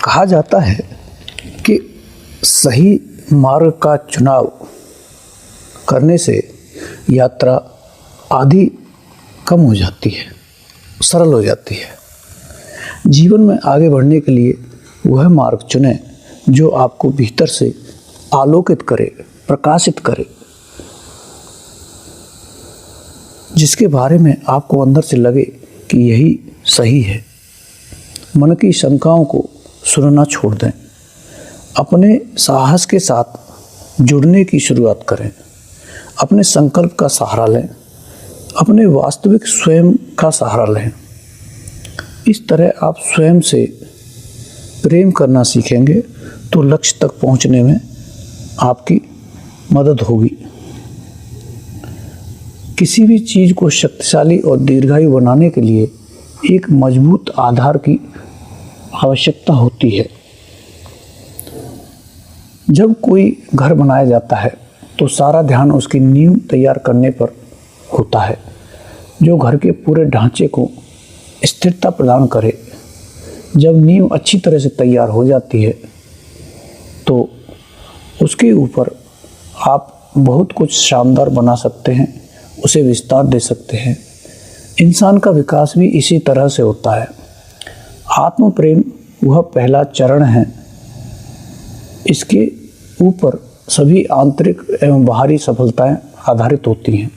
कहा जाता है कि सही मार्ग का चुनाव करने से यात्रा आधी कम हो जाती है, सरल हो जाती है। जीवन में आगे बढ़ने के लिए वह मार्ग चुनें जो आपको भीतर से आलोकित करे, प्रकाशित करे, जिसके बारे में आपको अंदर से लगे कि यही सही है। मन की शंकाओं को सुनना छोड़ दें, अपने साहस के साथ जुड़ने की शुरुआत करें, अपने संकल्प का सहारा लें, अपने वास्तविक स्वयं का सहारा लें। इस तरह आप स्वयं से प्रेम करना सीखेंगे तो लक्ष्य तक पहुंचने में आपकी मदद होगी। किसी भी चीज़ को शक्तिशाली और दीर्घायु बनाने के लिए एक मजबूत आधार की आवश्यकता होती है। जब कोई घर बनाया जाता है तो सारा ध्यान उसकी नींव तैयार करने पर होता है, जो घर के पूरे ढांचे को स्थिरता प्रदान करे। जब नींव अच्छी तरह से तैयार हो जाती है तो उसके ऊपर आप बहुत कुछ शानदार बना सकते हैं, उसे विस्तार दे सकते हैं। इंसान का विकास भी इसी तरह से होता है। आत्म प्रेम वह पहला चरण है, इसके ऊपर सभी आंतरिक एवं बाहरी सफलताएं आधारित होती हैं।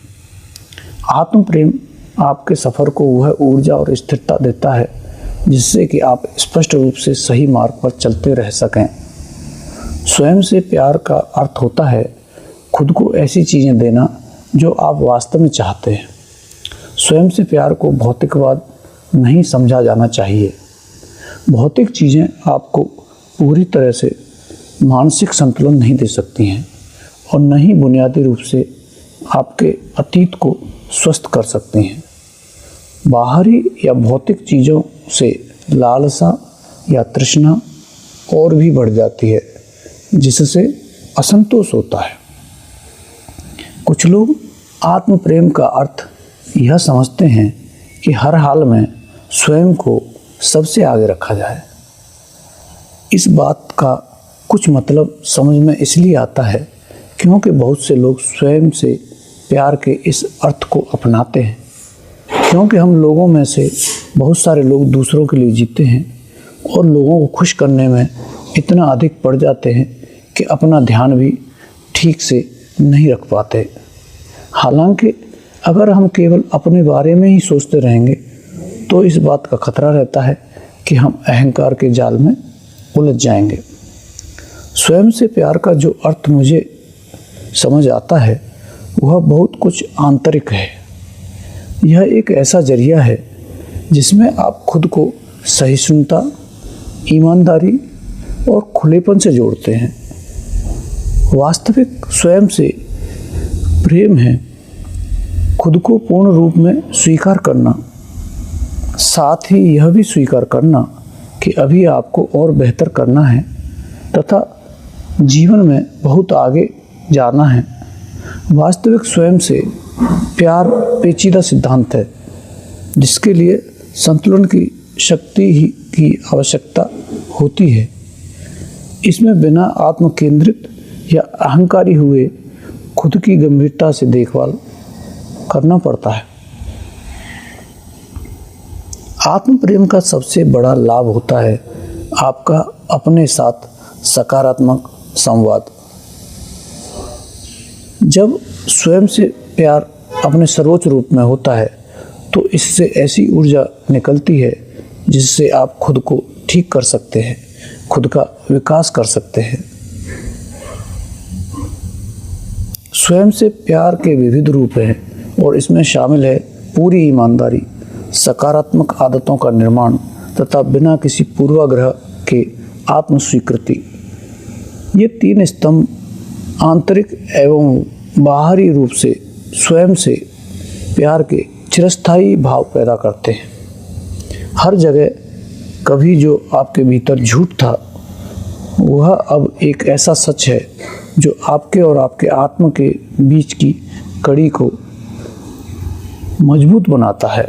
आत्म प्रेम आपके सफ़र को वह ऊर्जा और स्थिरता देता है जिससे कि आप स्पष्ट रूप से सही मार्ग पर चलते रह सकें। स्वयं से प्यार का अर्थ होता है खुद को ऐसी चीज़ें देना जो आप वास्तव में चाहते हैं। स्वयं से प्यार को भौतिकवाद नहीं समझा जाना चाहिए। भौतिक चीज़ें आपको पूरी तरह से मानसिक संतुलन नहीं दे सकती हैं और न ही बुनियादी रूप से आपके अतीत को स्वस्थ कर सकती हैं। बाहरी या भौतिक चीज़ों से लालसा या तृष्णा और भी बढ़ जाती है, जिससे असंतोष होता है। कुछ लोग आत्म प्रेम का अर्थ यह समझते हैं कि हर हाल में स्वयं को सबसे आगे रखा जाए। इस बात का कुछ मतलब समझ में इसलिए आता है क्योंकि बहुत से लोग स्वयं से प्यार के इस अर्थ को अपनाते हैं। क्योंकि हम लोगों में से बहुत सारे लोग दूसरों के लिए जीते हैं और लोगों को खुश करने में इतना अधिक पड़ जाते हैं कि अपना ध्यान भी ठीक से नहीं रख पाते। हालांकि अगर हम केवल अपने बारे में ही सोचते रहेंगे तो इस बात का खतरा रहता है कि हम अहंकार के जाल में उलझ जाएंगे। स्वयं से प्यार का जो अर्थ मुझे समझ आता है वह बहुत कुछ आंतरिक है। यह एक ऐसा जरिया है जिसमें आप खुद को सहिष्णुता, ईमानदारी और खुलेपन से जोड़ते हैं। वास्तविक स्वयं से प्रेम है खुद को पूर्ण रूप में स्वीकार करना, साथ ही यह भी स्वीकार करना कि अभी आपको और बेहतर करना है तथा जीवन में बहुत आगे जाना है। वास्तविक स्वयं से प्यार पेचीदा सिद्धांत है जिसके लिए संतुलन की शक्ति ही की आवश्यकता होती है। इसमें बिना आत्म केंद्रित या अहंकारी हुए खुद की गंभीरता से देखभाल करना पड़ता है। आत्म प्रेम का सबसे बड़ा लाभ होता है आपका अपने साथ सकारात्मक संवाद। जब स्वयं से प्यार अपने सर्वोच्च रूप में होता है तो इससे ऐसी ऊर्जा निकलती है जिससे आप खुद को ठीक कर सकते हैं, खुद का विकास कर सकते हैं। स्वयं से प्यार के विविध रूप हैं और इसमें शामिल है पूरी ईमानदारी, सकारात्मक आदतों का निर्माण तथा बिना किसी पूर्वाग्रह के आत्म स्वीकृति। ये तीन स्तंभ आंतरिक एवं बाहरी रूप से स्वयं से प्यार के चिरस्थायी भाव पैदा करते हैं। हर जगह कभी जो आपके भीतर झूठ था वह अब एक ऐसा सच है जो आपके और आपके आत्मा के बीच की कड़ी को मजबूत बनाता है।